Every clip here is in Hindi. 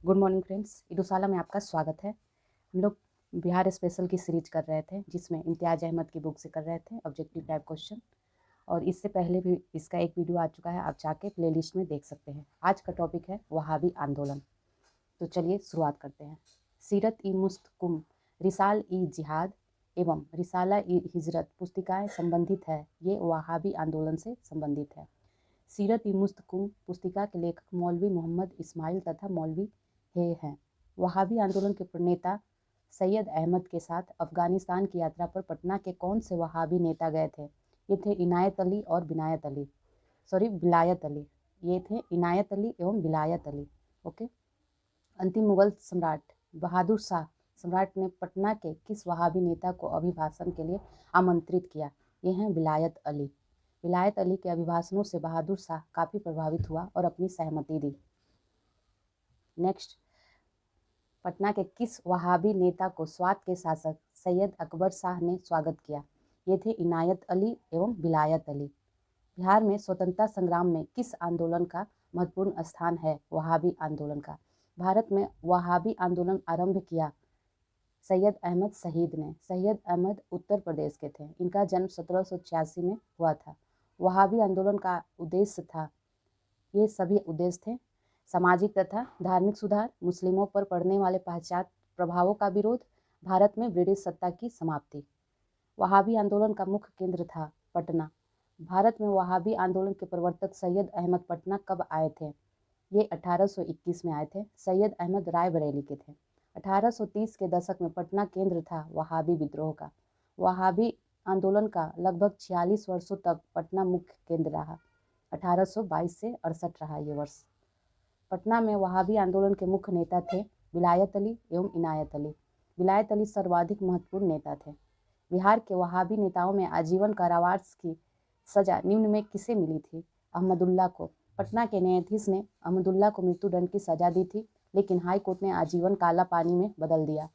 गुड मॉर्निंग फ्रेंड्स, इडुसाला में आपका स्वागत है। हम लोग बिहार स्पेशल की सीरीज कर रहे थे जिसमें इम्तियाज़ अहमद की बुक से कर रहे थे ऑब्जेक्टिव टाइप क्वेश्चन। और इससे पहले भी इसका एक वीडियो आ चुका है, आप जाके प्लेलिस्ट में देख सकते हैं। आज का टॉपिक है वहाबी आंदोलन। तो चलिए शुरुआत करते हैं। सीरत ई मुस्तकुम, रिसाल ई जिहाद एवं रिसाला ई हिजरत पुस्तिकाएँ संबंधित है। ये वहाबी आंदोलन से संबंधित है। सीरत ई मुस्तकुम पुस्तिका के लेखक मौलवी मोहम्मद इस्माइल तथा मौलवी हैं। वहाबी आंदोलन के प्रणेता सैयद अहमद के साथ अफगानिस्तान की यात्रा पर पटना के कौन से वहाबी नेता गए थे? ये थे इनायत अली और विलायत अली। ये थे इनायत अली एवं विलायत अली। ओके। अंतिम मुगल सम्राट बहादुर शाह सम्राट ने पटना के किस वहाबी नेता को अभिभाषण के लिए आमंत्रित किया? ये हैं विलायत अली। विलायत अली के अभिभाषणों से बहादुर शाह काफ़ी प्रभावित हुआ और अपनी सहमति दी। नेक्स्ट, पटना के किस वहाबी नेता को स्वात के शासक सैयद अकबर शाह ने स्वागत किया? ये थे इनायत अली एवं विलायत अली। बिहार में स्वतंत्रता संग्राम में किस आंदोलन का महत्वपूर्ण स्थान है? वहाबी आंदोलन का। भारत में वहाबी आंदोलन आरंभ किया सैयद अहमद शहीद ने। सैयद अहमद उत्तर प्रदेश के थे। इनका जन्म 1786 में हुआ था। वहाबी आंदोलन का उद्देश्य था, ये सभी उद्देश्य थे, सामाजिक तथा धार्मिक सुधार, मुस्लिमों पर पड़ने वाले पाश्चात्य प्रभावों का विरोध, भारत में ब्रिटिश सत्ता की समाप्ति। वहाबी आंदोलन का मुख्य केंद्र था पटना। भारत में वहाबी आंदोलन के प्रवर्तक सैयद अहमद पटना कब आए थे? ये 1821 में आए थे। सैयद अहमद रायबरेली के थे। 1830 के दशक में पटना केंद्र था वहाबी विद्रोह का। वहाबी आंदोलन का लगभग 46 वर्षों तक पटना मुख्य केंद्र रहा। 1822 से 68 रहा ये वर्ष। पटना में वहाबी आंदोलन के मुख्य नेता थे विलायत अली एवं इनायत अली। विलायत अली सर्वाधिक महत्वपूर्ण नेता थे। बिहार के वहाबी नेताओं में आजीवन कारावास की सजा निम्न में किसे मिली थी? अहमदुल्ला को। पटना के न्यायाधीश ने अहमदुल्ला को मृत्युदंड की सजा दी थी, लेकिन हाई कोर्ट ने आजीवन काला पानी में बदल दिया।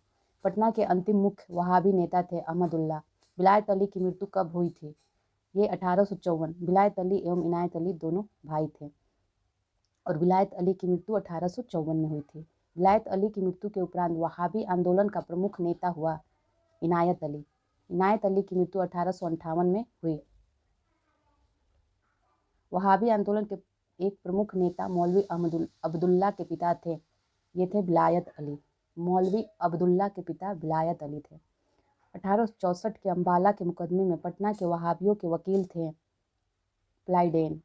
पटना के अंतिम मुख्य वहाबी नेता थे अहमदुल्ला। विलायत अली की मृत्यु कब हुई थी? ये 1854। विलायत अली एवं इनायत अली दोनों भाई थे और विलायत अली की मृत्यु 1854 में हुई थी। विलायत अली की मृत्यु के उपरांत वहाबी आंदोलन का प्रमुख नेता हुआ इनायत अली। इनायत अली की मृत्यु 1858 में हुई। वहाबी आंदोलन के एक प्रमुख नेता मौलवी अब्दुल्ला के पिता थे। ये थे विलायत अली। मौलवी अब्दुल्ला के पिता विलायत अली थे। 1864 के अम्बाला के मुकदमे में पटना के वहाबियों के वकील थे प्लाइडेन।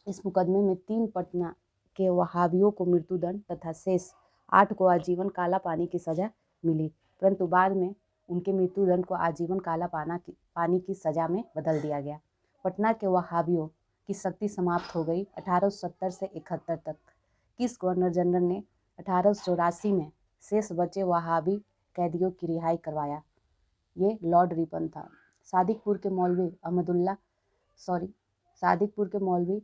इस मुकदमे में 3 पटना के वहाबियों को मृत्युदंड तथा शेष 8 को आजीवन काला पानी की सजा मिली, परंतु बाद में उनके मृत्युदंड को आजीवन काला पानी की सजा में बदल दिया गया। पटना के वहाबियों की शक्ति समाप्त हो गई 1870 से 71 तक। किस गवर्नर जनरल ने 1884 में शेष बचे वहाबी कैदियों की रिहाई करवाया? ये लॉर्ड रिपन था। सादिकपुर के मौलवी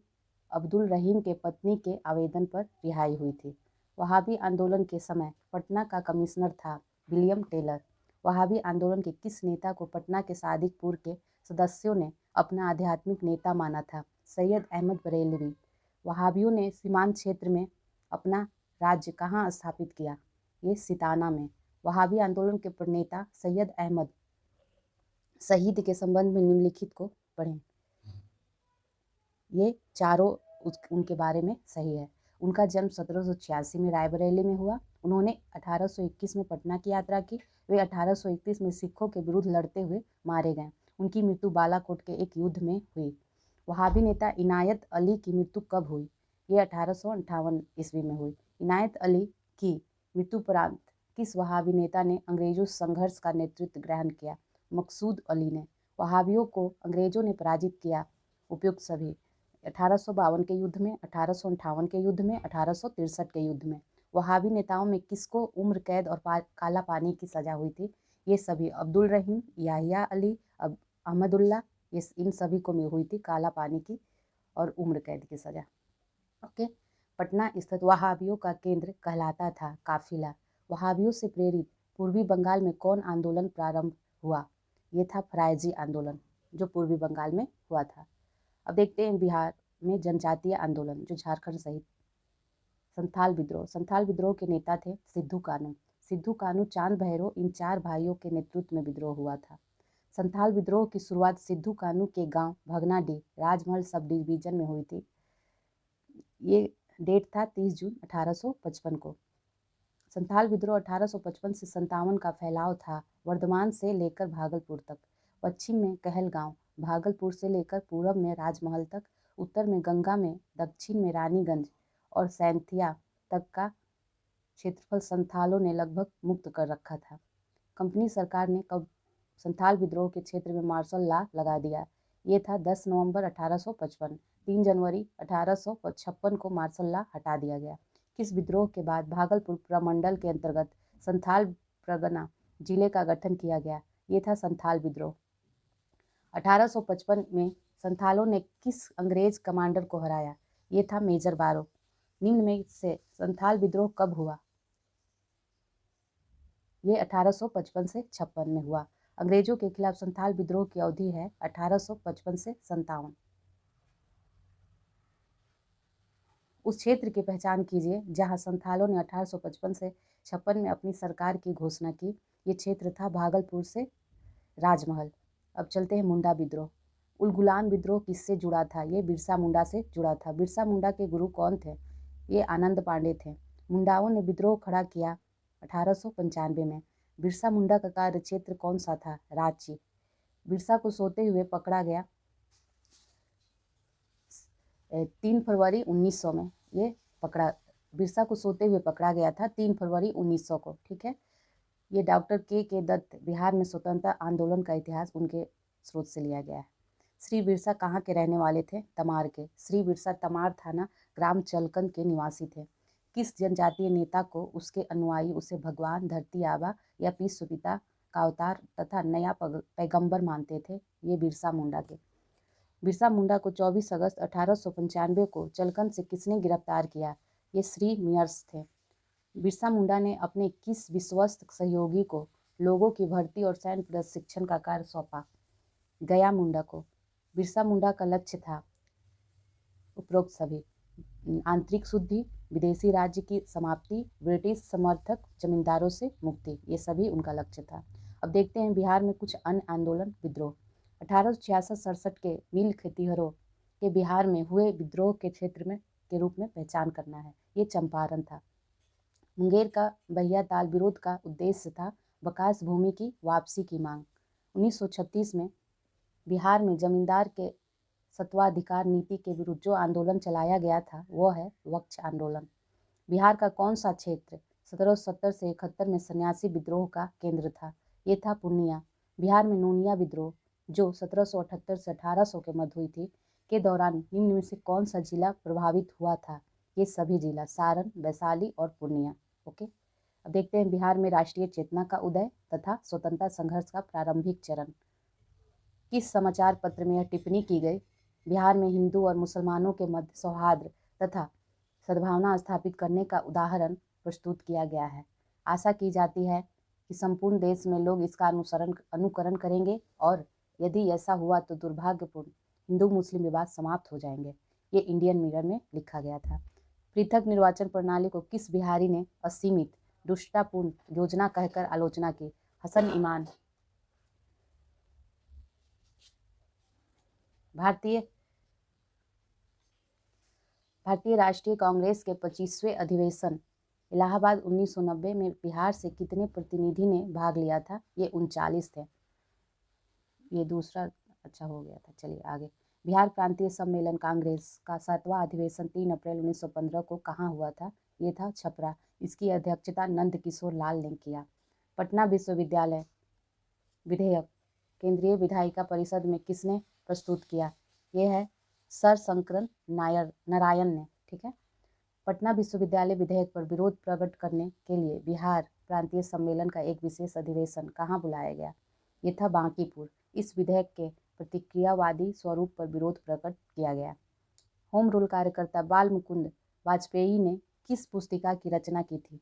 अब्दुल रहीम के पत्नी के आवेदन पर रिहाई हुई थी। वहाबी आंदोलन के समय पटना का कमिश्नर था विलियम टेलर। वहाबी आंदोलन के किस नेता को पटना के सादिकपुर के सदस्यों ने अपना आध्यात्मिक नेता माना था? सैयद अहमद बरेलवी। वहाबियों ने सीमांत क्षेत्र में अपना राज्य कहाँ स्थापित किया? ये सिताना में। वहाबी आंदोलन के प्रणेता सैयद अहमद शहीद के संबंध में निम्नलिखित को पढ़ें। ये चारों उनके बारे में सही है। उनका जन्म 1786 में रायबरेली में हुआ। उन्होंने 1821 में पटना की यात्रा की। वे 1831 में सिखों के विरुद्ध लड़ते हुए मारे गए। उनकी मृत्यु बालाकोट के एक युद्ध में हुई। वहाबी नेता इनायत अली की मृत्यु कब हुई? ये 1858 ईस्वी में हुई। इनायत अली की मृत्यु उपरांत किस वहाबी नेता ने अंग्रेजों संघर्ष का नेतृत्व ग्रहण किया? मकसूद अली ने। वहाबियों को अंग्रेजों ने पराजित किया। उपयुक्त सभी 1852 के युद्ध में, 1858 के युद्ध में, 1863 के युद्ध में। वहाबी नेताओं में किसको उम्र कैद और काला पानी की सजा हुई थी? ये सभी अब्दुल रहीम, याहिया अली, अहमदुल्ला, इन सभी को हुई थी काला पानी की और उम्र कैद की सजा। ओके। पटना स्थित वहाबियों का केंद्र कहलाता था काफिला। वहाबियों से प्रेरित पूर्वी बंगाल में कौन आंदोलन प्रारंभ हुआ? ये था फरायजी आंदोलन, जो पूर्वी बंगाल में हुआ था। अब देखते हैं बिहार में जनजातीय आंदोलन, जो झारखंड सहित संथाल विद्रोह के नेता थे सिद्धू कानू। सिद्धू कानू, चांद भैरो, इन 4 भाइयों के नेतृत्व में विद्रोह हुआ था। संथाल विद्रोह की शुरुआत सिद्धू कानू के गांव भगनाडीह, राजमहल सब डिवीजन में हुई थी। ये डेट था 30 जून 1855 को। संथाल विद्रोह 1855 से 57 का फैलाव था वर्धमान से लेकर भागलपुर तक, पश्चिम में कहलगांव, भागलपुर से लेकर पूरब में राजमहल तक, उत्तर में गंगा में, दक्षिण में रानीगंज और सैंथिया तक का क्षेत्रफल संथालों ने लगभग मुक्त कर रखा था। कंपनी सरकार ने संथाल विद्रोह के क्षेत्र में मार्शल लॉ लगा दिया। ये था 10 नवंबर 1855। 3 जनवरी 1856 को मार्शल लॉ हटा दिया गया। किस विद्रोह के बाद भागलपुर प्रमंडल के अंतर्गत संथाल परगना जिले का गठन किया गया? ये था संथाल विद्रोह। 1855 में संथालों ने किस अंग्रेज कमांडर को हराया? ये था मेजर बारो। निम्न में से संथाल विद्रोह कब हुआ? ये 1855 से 56 में हुआ। अंग्रेजों के खिलाफ संथाल विद्रोह की अवधि है 1855 से 57। उस क्षेत्र की पहचान कीजिए जहां संथालों ने 1855 से 56 में अपनी सरकार की घोषणा की। ये क्षेत्र था भागलपुर से राजमहल। अब चलते हैं मुंडा विद्रोह। उलगुलान विद्रोह किससे जुड़ा था? ये बिरसा मुंडा से जुड़ा था। बिरसा मुंडा के गुरु कौन थे? ये आनंद पांडे थे। मुंडाओं ने विद्रोह खड़ा किया 1895 में। बिरसा मुंडा का कार्य क्षेत्र कौन सा था? रांची। बिरसा को सोते हुए पकड़ा गया 3 फरवरी 1900 में। ये बिरसा को सोते हुए पकड़ा गया था 3 फरवरी 1900 को। ठीक है। ये डॉक्टर के दत्त, बिहार में स्वतंत्रता आंदोलन का इतिहास, उनके स्रोत से लिया गया है। श्री बिरसा कहाँ के रहने वाले थे? तमार के। श्री बिरसा तमार थाना ग्राम चलकन के निवासी थे। किस जनजातीय नेता को उसके अनुयायी उसे भगवान, धरती आबा या विश्व पिता का अवतार तथा नया पैगंबर मानते थे? ये बिरसा मुंडा के। बिरसा मुंडा को 24 अगस्त 1895 को चलकन से किसने गिरफ्तार किया? ये श्री मियर्स थे। बिरसा मुंडा ने अपने किस विश्वस्त सहयोगी को लोगों की भर्ती और सैन्य प्रशिक्षण का कार्य सौंपा? गया मुंडा को। बिरसा मुंडा का लक्ष्य था उपरोक्त सभी: आंतरिक शुद्धि, विदेशी राज्य की समाप्ति, ब्रिटिश समर्थक जमींदारों से मुक्ति। ये सभी उनका लक्ष्य था। अब देखते हैं बिहार में कुछ अन्य आंदोलन विद्रोह। 1866-67 के मिल खेतिहरों के बिहार में हुए विद्रोह के क्षेत्र में के रूप में पहचान करना है। ये चंपारण था। मुंगेर का बहिया ताल विरोध का उद्देश्य था बकास भूमि की वापसी की मांग। 1936 में बिहार में जमींदार के सत्वाधिकार नीति के विरुद्ध जो आंदोलन चलाया गया था वो है वक्ष आंदोलन। बिहार का कौन सा क्षेत्र 1770 से 71 में सन्यासी विद्रोह का केंद्र था? ये था पूर्णिया। बिहार में नोनिया विद्रोह जो 1778 से 1800 के मध्य हुई थी के दौरान निम्न में से कौन सा जिला प्रभावित हुआ था? ये सभी जिला सारण, वैशाली और पूर्णिया। ओके। अब देखते हैं बिहार में राष्ट्रीय चेतना का उदय तथा स्वतंत्रता संघर्ष का प्रारंभिक चरण। किस समाचार पत्र में यह टिप्पणी की गई? बिहार में हिंदू और मुसलमानों के मध्य सौहार्द तथा सद्भावना स्थापित करने का उदाहरण प्रस्तुत किया गया है। आशा की जाती है कि संपूर्ण देश में लोग इसका अनुकरण करेंगे और यदि ऐसा हुआ तो दुर्भाग्यपूर्ण हिंदू मुस्लिम विवाद समाप्त हो जाएंगे। ये इंडियन मिरर में लिखा गया था। पृथक निर्वाचन प्रणाली को किस बिहारी ने असीमित दुष्टतापूर्ण योजना कहकर आलोचना की? हसन इमाम। भारतीय राष्ट्रीय कांग्रेस के 25वें अधिवेशन इलाहाबाद 1990 में बिहार से कितने प्रतिनिधि ने भाग लिया था? ये 39 थे। ये दूसरा अच्छा हो गया था। चलिए आगे। बिहार प्रांतीय सम्मेलन कांग्रेस का 7वां अधिवेशन 3 अप्रैल 1915 को कहाँ हुआ था? ये था छपरा। इसकी अध्यक्षता नंद किशोर लाल ने किया। पटना विश्वविद्यालय विधेयक केंद्रीय विधायिका परिषद में किसने प्रस्तुत किया? ये है सर शंकर नारायण ने। ठीक है। पटना विश्वविद्यालय विधेयक पर विरोध प्रकट करने के लिए बिहार प्रांतीय सम्मेलन का एक विशेष अधिवेशन कहाँ बुलाया गया? ये था बांकीपुर। इस विधेयक के प्रतिक्रियावादी स्वरूप पर विरोध प्रकट किया गया। होम रूल कार्यकर्ता बाल मुकुंद वाजपेयी ने किस पुस्तिका की रचना की थी?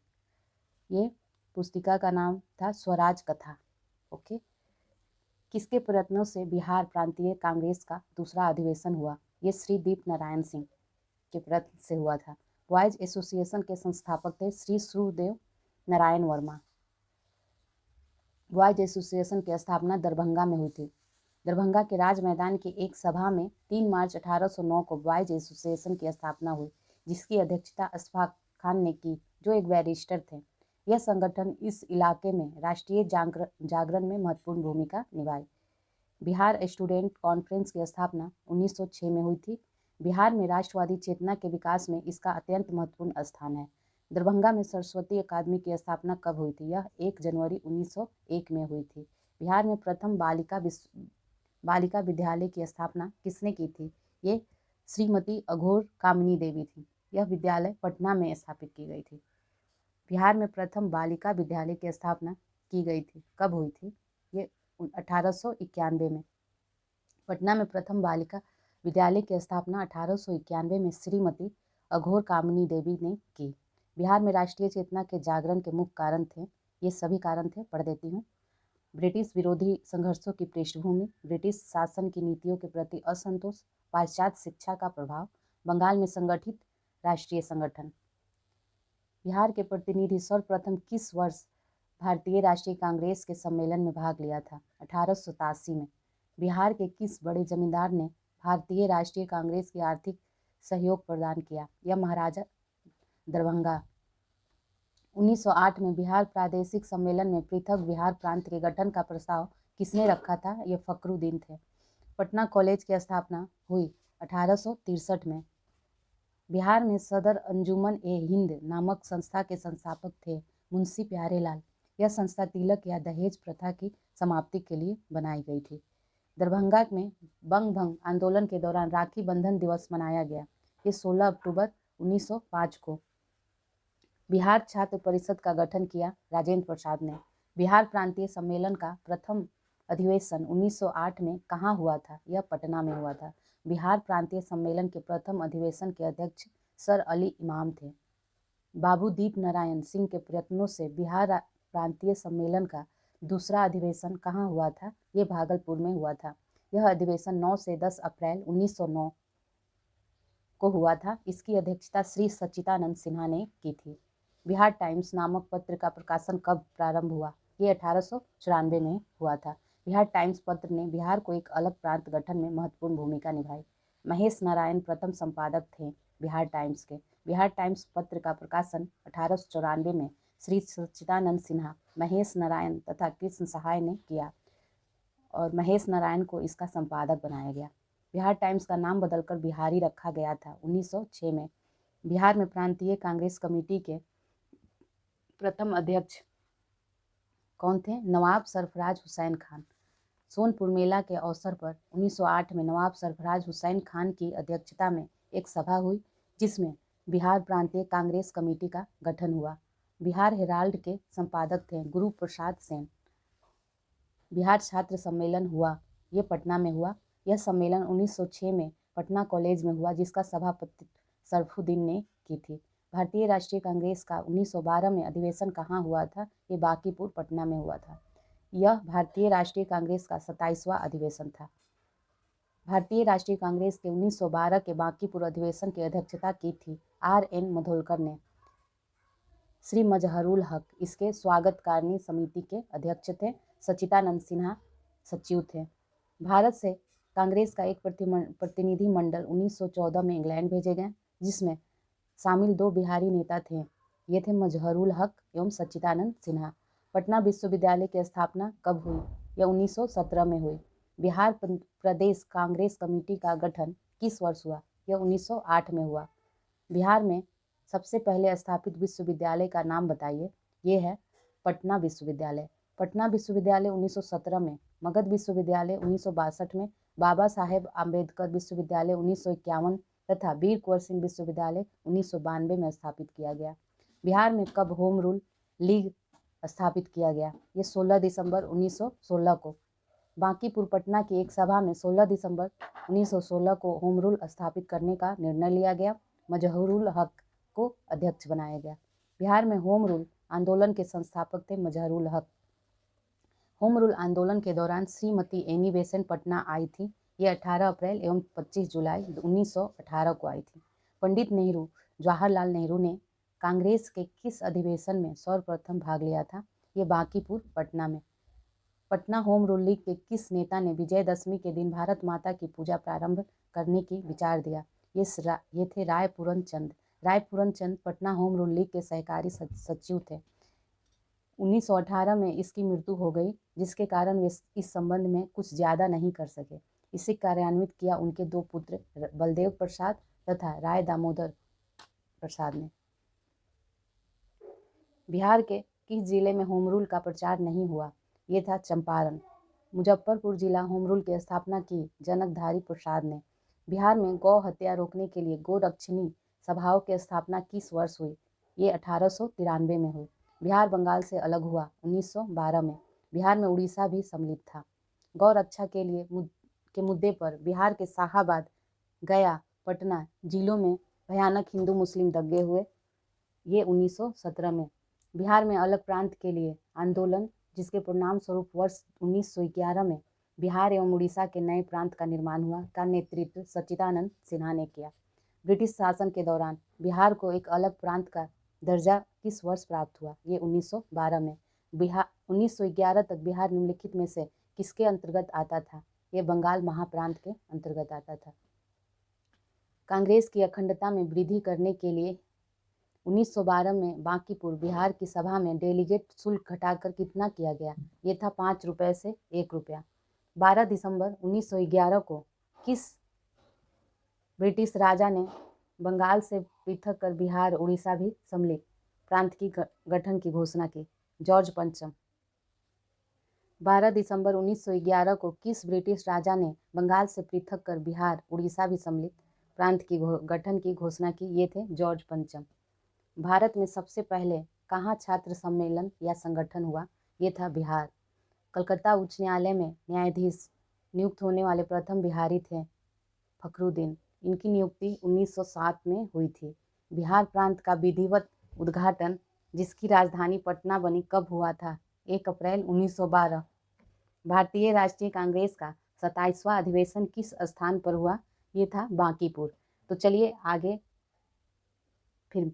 ये पुस्तिका का नाम था स्वराज कथा। ओके। किसके प्रयत्नों से बिहार प्रांतीय कांग्रेस का दूसरा अधिवेशन हुआ? ये श्री दीप नारायण सिंह के प्रयत्न से हुआ था। बॉयज एसोसिएशन के संस्थापक थे श्री सूर्यदेव नारायण वर्मा। बॉयज एसोसिएशन की स्थापना दरभंगा में हुई थी। दरभंगा के राज मैदान की एक सभा में 3 मार्च 1809 को बॉयज एसोसिएशन की स्थापना हुई, जिसकी अध्यक्षता अशफाक खान ने की, जो एक बैरिस्टर थे। यह संगठन इस इलाके में राष्ट्रीय जागरण में महत्वपूर्ण भूमिका निभाई। बिहार स्टूडेंट कॉन्फ्रेंस की स्थापना 1906 में हुई थी। बिहार में राष्ट्रवादी चेतना के विकास में इसका अत्यंत महत्वपूर्ण स्थान है। दरभंगा में सरस्वती अकादमी की स्थापना कब हुई थी? यह 1 जनवरी 1901 में हुई थी। बिहार में प्रथम बालिका विद्यालय की स्थापना किसने की थी? ये श्रीमती अघोर कामिनी देवी थी। यह विद्यालय पटना में स्थापित की गई थी। बिहार में प्रथम बालिका विद्यालय की स्थापना की गई थी, कब हुई थी? ये 1891 में। पटना में प्रथम बालिका विद्यालय की स्थापना 1891 में श्रीमती अघोर कामिनी देवी ने की। बिहार में राष्ट्रीय चेतना के जागरण के मुख्य कारण थे, ये सभी कारण थे, पढ़ देती हूँ। ब्रिटिश विरोधी संघर्षों की पृष्ठभूमि, ब्रिटिश शासन की नीतियों के प्रति असंतोष, पाश्चात्य शिक्षा का प्रभाव, बंगाल में संगठित राष्ट्रीय संगठन। बिहार के प्रतिनिधि सर्वप्रथम किस वर्ष भारतीय राष्ट्रीय कांग्रेस के सम्मेलन में भाग लिया था? 1887 में। बिहार के किस बड़े जमींदार ने भारतीय राष्ट्रीय कांग्रेस की आर्थिक सहयोग प्रदान किया? यह महाराजा दरभंगा। 1908 में बिहार प्रादेशिक सम्मेलन में पृथक बिहार प्रांत के गठन का प्रस्ताव किसने रखा था? ये फखरुद्दीन थे। पटना कॉलेज की स्थापना हुई 1863 में। बिहार में सदर अंजुमन ए हिंद नामक संस्था के संस्थापक थे मुंशी प्यारेलाल। यह संस्था तिलक या दहेज प्रथा की समाप्ति के लिए बनाई गई थी। दरभंगा में बंग भंग आंदोलन के दौरान राखी बंधन दिवस मनाया गया। ये 16 अक्टूबर 1905 को। बिहार छात्र परिषद का गठन किया राजेंद्र प्रसाद ने। बिहार प्रांतीय सम्मेलन का प्रथम अधिवेशन 1908 में कहाँ हुआ था? यह पटना में हुआ था। बिहार प्रांतीय सम्मेलन के प्रथम अधिवेशन के अध्यक्ष सर अली इमाम थे। बाबू दीप नारायण सिंह के प्रयत्नों से बिहार प्रांतीय सम्मेलन का दूसरा अधिवेशन कहाँ हुआ था? ये भागलपुर में हुआ था। यह अधिवेशन 9 से 10 अप्रैल 1909 को हुआ था। इसकी अध्यक्षता श्री सच्चिदानंद सिन्हा ने की थी। बिहार टाइम्स नामक पत्र का प्रकाशन कब प्रारंभ हुआ? ये 1894 में हुआ था। बिहार टाइम्स पत्र ने बिहार को एक अलग प्रांत गठन में महत्वपूर्ण भूमिका निभाई। महेश नारायण प्रथम संपादक थे बिहार टाइम्स के। बिहार टाइम्स पत्र का प्रकाशन 1894 में श्री सच्चिदानंद सिन्हा, महेश नारायण तथा कृष्ण सहाय ने किया और महेश नारायण को इसका संपादक बनाया गया। बिहार टाइम्स का नाम बदलकर बिहारी रखा गया था 1906 में। बिहार में प्रांतीय कांग्रेस कमेटी के प्रथम अध्यक्ष कौन थे? नवाब सरफराज हुसैन खान। सोनपुर मेला के अवसर पर 1908 में नवाब सरफराज हुसैन खान की अध्यक्षता में एक सभा हुई, जिसमें बिहार प्रांतीय कांग्रेस कमेटी का गठन हुआ। बिहार हेराल्ड के संपादक थे गुरु प्रसाद सेन। बिहार छात्र सम्मेलन हुआ, ये पटना में हुआ। यह सम्मेलन 1906 में पटना कॉलेज में हुआ, जिसका सभापति सरफुद्दीन ने की थी। भारतीय राष्ट्रीय कांग्रेस का 1912 में अधिवेशन कहाँ हुआ था? ये बांकीपुर पटना में हुआ था। यह भारतीय राष्ट्रीय कांग्रेस का 27वां अधिवेशन था। भारतीय राष्ट्रीय कांग्रेस के 1912 के बांकीपुर अधिवेशन की अध्यक्षता की थी R.N. मधोलकर ने। श्री मजहरुल हक इसके स्वागतकारिणी समिति के अध्यक्ष थे। सच्चिदानंद सिन्हा सचिव थे। भारत से कांग्रेस का एक प्रतिनिधि मंडल 1914 में इंग्लैंड भेजे गए, जिसमें शामिल 2 बिहारी नेता थे। ये थे मजहरुल हक एवं सच्चिदानंद सिन्हा। पटना विश्वविद्यालय की स्थापना कब हुई? यह 1917 में हुई। बिहार प्रदेश कांग्रेस कमेटी का गठन किस वर्ष हुआ? यह 1908 में हुआ। बिहार में सबसे पहले स्थापित विश्वविद्यालय का नाम बताइए। ये है पटना विश्वविद्यालय। पटना विश्वविद्यालय 1917 में, मगध विश्वविद्यालय 1962 में, बाबा साहेब आम्बेडकर विश्वविद्यालय 1951 तथा वीर कुंवर सिंह विश्वविद्यालय 1992 में स्थापित किया गया। बिहार में कब होम रूल लीग स्थापित किया गया? ये 16 दिसंबर 1916 को। बांकीपुर पटना की एक सभा में 16 दिसंबर 1916 को होम रूल स्थापित करने का निर्णय लिया गया। मजहरुल हक को अध्यक्ष बनाया गया। बिहार में होम रूल आंदोलन के संस्थापक थे मजहरुल हक। होम रूल आंदोलन के दौरान श्रीमती एनी बेसेंट पटना आई थी। ये 18 अप्रैल एवं 25 जुलाई 1918 को आई थी। पंडित नेहरू जवाहरलाल नेहरू ने कांग्रेस के किस अधिवेशन में सर्वप्रथम भाग लिया था? ये बांकीपुर पटना में। पटना होम रूल लीग के किस नेता ने विजयदशमी के दिन भारत माता की पूजा प्रारंभ करने की विचार दिया? ये थे रायपुरन चंद। रायपुरन चंद पटना होम रूल लीग के सहकारी सचिव थे। 1918 में इसकी मृत्यु हो गई, जिसके कारण वे इस संबंध में कुछ ज़्यादा नहीं कर सके। इसे कार्यान्वित किया उनके दो पुत्र बलदेव प्रसाद तथा राय दामोदर प्रसाद ने। बिहार के किस जिले में होम रूल का प्रचार नहीं हुआ? ये था चंपारण। मुजफ्फरपुर जिला होम रूल की स्थापना की जनकधारी प्रसाद ने। बिहार में गौ हत्या रोकने के लिए गोरक्षिणी सभाओं की स्थापना किस वर्ष हुई? ये 1893 में हुई। बिहार बंगाल से अलग हुआ 1912 में। बिहार में उड़ीसा भी सम्मिलित था। गौ रक्षा के मुद्दे पर बिहार के शाहाबाद, गया, पटना जिलों में भयानक हिंदू मुस्लिम दंगे हुए, ये 1917 में। बिहार में अलग प्रांत के लिए आंदोलन, जिसके परिणाम स्वरूप वर्ष 1911 में बिहार एवं उड़ीसा के नए प्रांत का निर्माण हुआ, का नेतृत्व सच्चिदानंद सिन्हा ने किया। ब्रिटिश शासन के दौरान बिहार को एक अलग प्रांत का दर्जा किस वर्ष प्राप्त हुआ? ये 1912 में। 1911 तक बिहार निम्नलिखित में से किसके अंतर्गत आता था? ये बंगाल महाप्रांत के अंतर्गत आता था। कांग्रेस की अखंडता में वृद्धि करने के लिए 1912 में बांकीपुर बिहार की सभा में डेलीगेट शुल्क घटाकर कितना किया गया? ये था 5 रुपये से 1 रुपया। 12 दिसंबर 1911 को किस ब्रिटिश राजा ने बंगाल से पृथक कर बिहार उड़ीसा भी सम्मिलित प्रांत की गठन की घोषणा की? जॉर्ज पंचम। 12 दिसंबर 1911 को किस ब्रिटिश राजा ने बंगाल से पृथक कर बिहार उड़ीसा भी सम्मिलित प्रांत की गठन की घोषणा की? ये थे जॉर्ज पंचम। भारत में सबसे पहले कहाँ छात्र सम्मेलन या संगठन हुआ? ये था बिहार। कलकत्ता उच्च न्यायालय में न्यायाधीश नियुक्त होने वाले प्रथम बिहारी थे फखरुद्दीन। इनकी नियुक्ति 1907 में हुई थी। बिहार प्रांत का विधिवत उद्घाटन, जिसकी राजधानी पटना बनी, कब हुआ था? 1 अप्रैल 1912। भारतीय राष्ट्रीय कांग्रेस का 27वां अधिवेशन किस स्थान पर हुआ? ये था बांकीपुर। तो चलिए आगे फिर